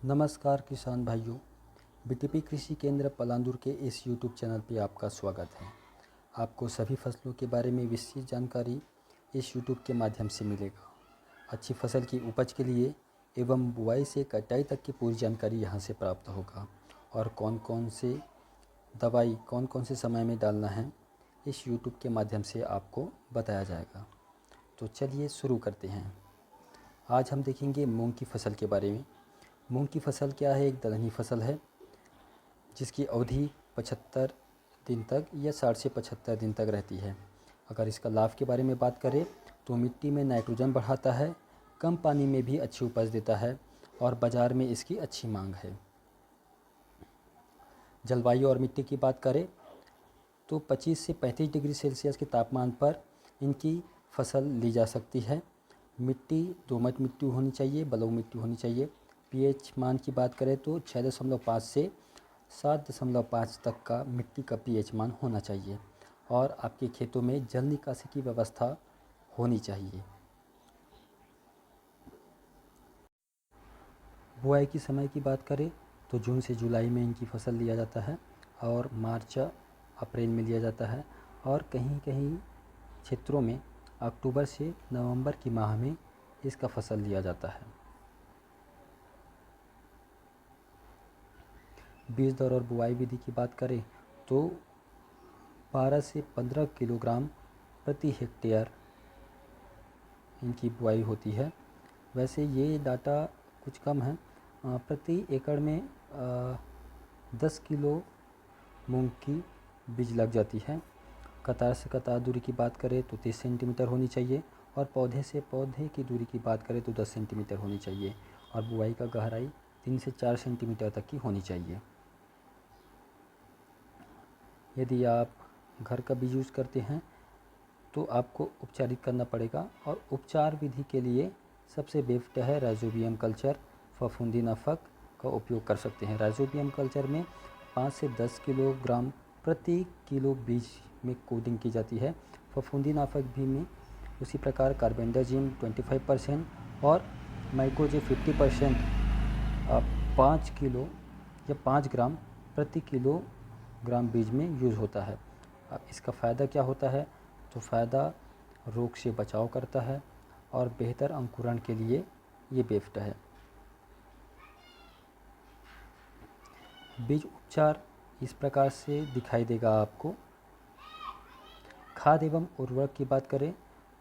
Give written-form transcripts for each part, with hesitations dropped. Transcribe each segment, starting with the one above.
नमस्कार किसान भाइयों। बीटीपी कृषि केंद्र पलांदुर के इस यूट्यूब चैनल पे आपका स्वागत है। आपको सभी फसलों के बारे में विस्तृत जानकारी इस यूट्यूब के माध्यम से मिलेगा। अच्छी फसल की उपज के लिए एवं बुआई से कटाई तक की पूरी जानकारी यहाँ से प्राप्त होगा और कौन कौन से दवाई कौन कौन से समय में डालना है इस यूट्यूब के माध्यम से आपको बताया जाएगा। तो चलिए शुरू करते हैं। आज हम देखेंगे मूंग की फसल के बारे में। मूंग की फसल क्या है? एक दलहनी फसल है जिसकी अवधि 75 दिन तक या 60 से 75 दिन तक रहती है। अगर इसका लाभ के बारे में बात करें तो मिट्टी में नाइट्रोजन बढ़ाता है, कम पानी में भी अच्छी उपज देता है और बाज़ार में इसकी अच्छी मांग है। जलवायु और मिट्टी की बात करें तो 25 से 35 डिग्री सेल्सियस के तापमान पर इनकी फसल ली जा सकती है। मिट्टी दोमट मिट्टी होनी चाहिए, बलुई मिट्टी होनी चाहिए। पीएच मान की बात करें तो 6.5 से 7.5 तक का मिट्टी का पीएच मान होना चाहिए और आपके खेतों में जल निकासी की व्यवस्था होनी चाहिए। बुआई की समय की बात करें तो जून से जुलाई में इनकी फसल लिया जाता है और मार्च अप्रैल में लिया जाता है और कहीं कहीं क्षेत्रों में अक्टूबर से नवंबर की माह में इसका फसल लिया जाता है। बीज दर और बुआई विधि की बात करें तो 12 से 15 किलोग्राम प्रति हेक्टेयर इनकी बुआई होती है। वैसे ये डाटा कुछ कम है। प्रति एकड़ में 10 किलो मूंग की बीज लग जाती है। कतार से कतार दूरी की बात करें तो 30 सेंटीमीटर होनी चाहिए और पौधे से पौधे की दूरी की बात करें तो 10 सेंटीमीटर होनी चाहिए और बुआई का गहराई 3 से 4 सेंटीमीटर तक की होनी चाहिए। यदि आप घर का बीज यूज़ करते हैं तो आपको उपचारित करना पड़ेगा और उपचार विधि के लिए सबसे बेस्ट है राइजोबियम कल्चर। फफूंदी नाशक का उपयोग कर सकते हैं। राइजोबियम कल्चर में 5 से 10 किलोग्राम प्रति किलो बीज में कोडिंग की जाती है। फफूंदी नाशक भी में उसी प्रकार कार्बेंडाजिम 25% और माइकोजे 50% 5 किलो या 5 ग्राम प्रति किलोग्राम बीज में यूज़ होता है। अब इसका फ़ायदा क्या होता है? तो फ़ायदा रोग से बचाव करता है और बेहतर अंकुरण के लिए ये बेस्ट है। बीज उपचार इस प्रकार से दिखाई देगा आपको। खाद एवं उर्वरक की बात करें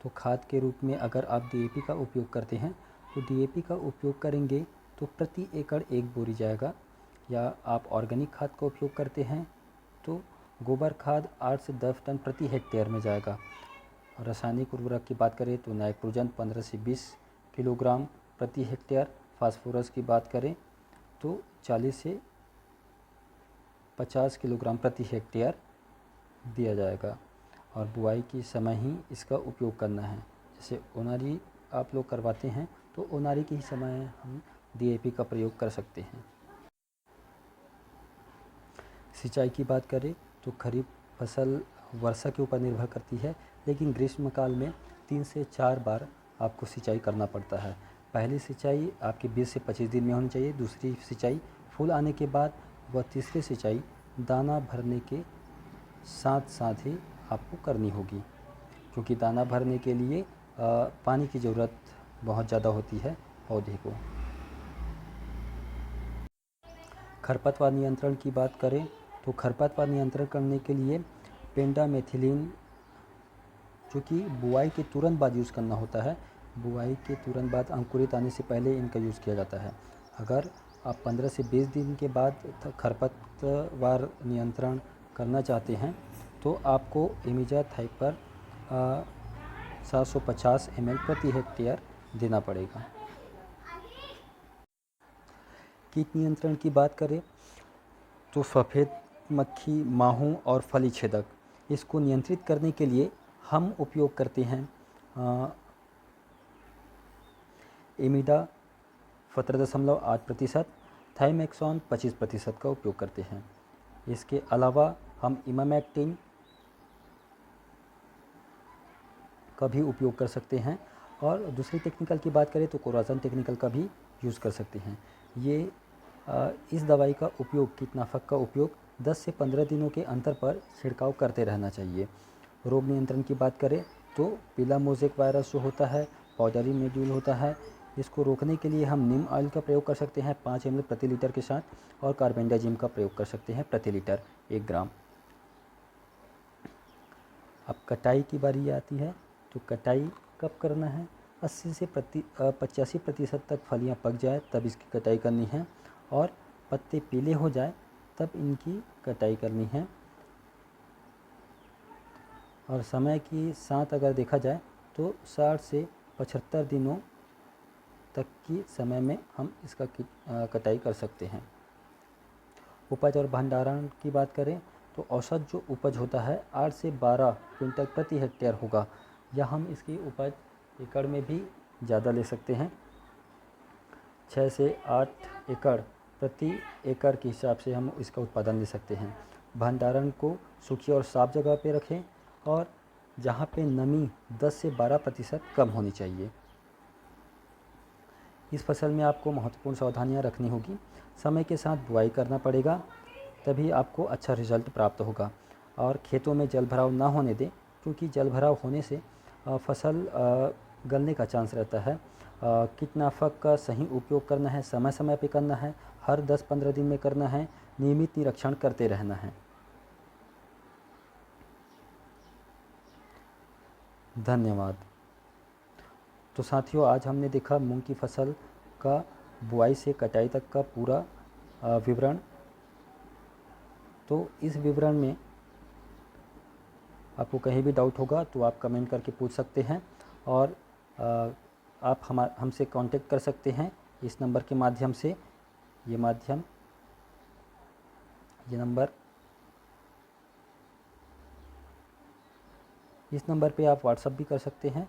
तो खाद के रूप में अगर आप डीएपी का उपयोग करते हैं तो डीएपी का उपयोग करेंगे तो प्रति एकड़ 1 बोरी जाएगा, या आप ऑर्गेनिक खाद का उपयोग करते हैं तो गोबर खाद 8 से 10 टन प्रति हेक्टेयर में जाएगा। रासायनिक उर्वरक की बात करें तो नाइट्रोजन 15 से 20 किलोग्राम प्रति हेक्टेयर। फास्फोरस की बात करें तो 40 से 50 किलोग्राम प्रति हेक्टेयर दिया जाएगा और बुआई के समय ही इसका उपयोग करना है। जैसे ओनारी आप लोग करवाते हैं तो ओनारी के ही समय हम डीएपी का प्रयोग कर सकते हैं। सिंचाई की बात करें तो खरीफ फसल वर्षा के ऊपर निर्भर करती है, लेकिन ग्रीष्मकाल में 3 से 4 बार आपको सिंचाई करना पड़ता है। पहली सिंचाई आपके 20 से 25 दिन में होनी चाहिए, दूसरी सिंचाई फूल आने के बाद व तीसरी सिंचाई दाना भरने के साथ साथ ही आपको करनी होगी, क्योंकि दाना भरने के लिए पानी की ज़रूरत बहुत ज़्यादा होती है पौधे को। खरपतवार नियंत्रण की बात करें तो खरपतवार नियंत्रण करने के लिए पेंडामेथिलिन, जो कि बुआई के तुरंत बाद यूज़ करना होता है। बुआई के तुरंत बाद अंकुरित आने से पहले इनका यूज़ किया जाता है। अगर आप 15 से 20 दिन के बाद खरपतवार नियंत्रण करना चाहते हैं तो आपको इमिजाथाइपर 750 ml प्रति हेक्टेयर देना पड़ेगा। कीट नियंत्रण की बात करें तो सफ़ेद मक्खी, माहू और फली छेदक, इसको नियंत्रित करने के लिए हम उपयोग करते हैं इमिडा 17.8%, थाइमेक्सॉन 25% का उपयोग करते हैं। इसके अलावा हम इमामेक्टिन का भी उपयोग कर सकते हैं और दूसरी टेक्निकल की बात करें तो कोराजन टेक्निकल का भी यूज़ कर सकते हैं। ये इस दवाई का उपयोग, कीटनाशक का उपयोग 10 से 15 दिनों के अंतर पर छिड़काव करते रहना चाहिए। रोग नियंत्रण की बात करें तो पीला मोज़ेक वायरस जो होता है, पाउडरी मिल्ड्यू होता है, इसको रोकने के लिए हम नीम ऑयल का प्रयोग कर सकते हैं 5 ml प्रति लीटर के साथ, और कार्बेंडाजिम का प्रयोग कर सकते हैं प्रति लीटर 1 ग्राम। अब कटाई की बारी आती है, तो कटाई कब करना है? 80 से 85% तक फलियां पक जाए तब इसकी कटाई करनी है, और पत्ते पीले हो जाए तब इनकी कटाई करनी है। और समय की साथ अगर देखा जाए तो 60 से 75 दिनों तक की समय में हम इसका कटाई कर सकते हैं। उपज और भंडारण की बात करें तो औसत जो उपज होता है 8 से 12 क्विंटल प्रति हेक्टेयर होगा, या हम इसकी उपज एकड़ में भी ज़्यादा ले सकते हैं। 6 से 8 एकड़ प्रति एकड़ के हिसाब से हम इसका उत्पादन ले सकते हैं। भंडारण को सूखी और साफ जगह पे रखें, और जहाँ पे नमी 10 से 12% कम होनी चाहिए। इस फसल में आपको महत्वपूर्ण सावधानियाँ रखनी होगी। समय के साथ बुआई करना पड़ेगा, तभी आपको अच्छा रिजल्ट प्राप्त होगा। और खेतों में जल भराव ना होने दें, क्योंकि जल भराव होने से फसल गलने का चांस रहता है। कीटनाशक का सही उपयोग करना है, समय समय पे करना है, हर 10-15 दिन में करना है, नियमित निरीक्षण करते रहना है। धन्यवाद। तो साथियों, आज हमने देखा मूंग की फसल का बुआई से कटाई तक का पूरा विवरण। तो इस विवरण में आपको कहीं भी डाउट होगा तो आप कमेंट करके पूछ सकते हैं, और आप हमसे कांटेक्ट कर सकते हैं इस नंबर के माध्यम से। ये नंबर, इस नंबर पे आप व्हाट्सएप भी कर सकते हैं।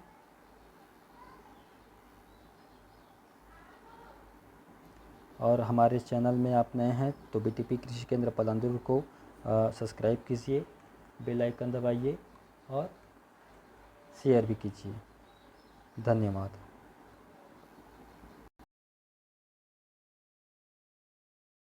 और हमारे चैनल में आप नए हैं तो बीटीपी कृषि केंद्र पलांदुर को सब्सक्राइब कीजिए, बेल आइकन दबाइए और शेयर भी कीजिए। धन्यवाद।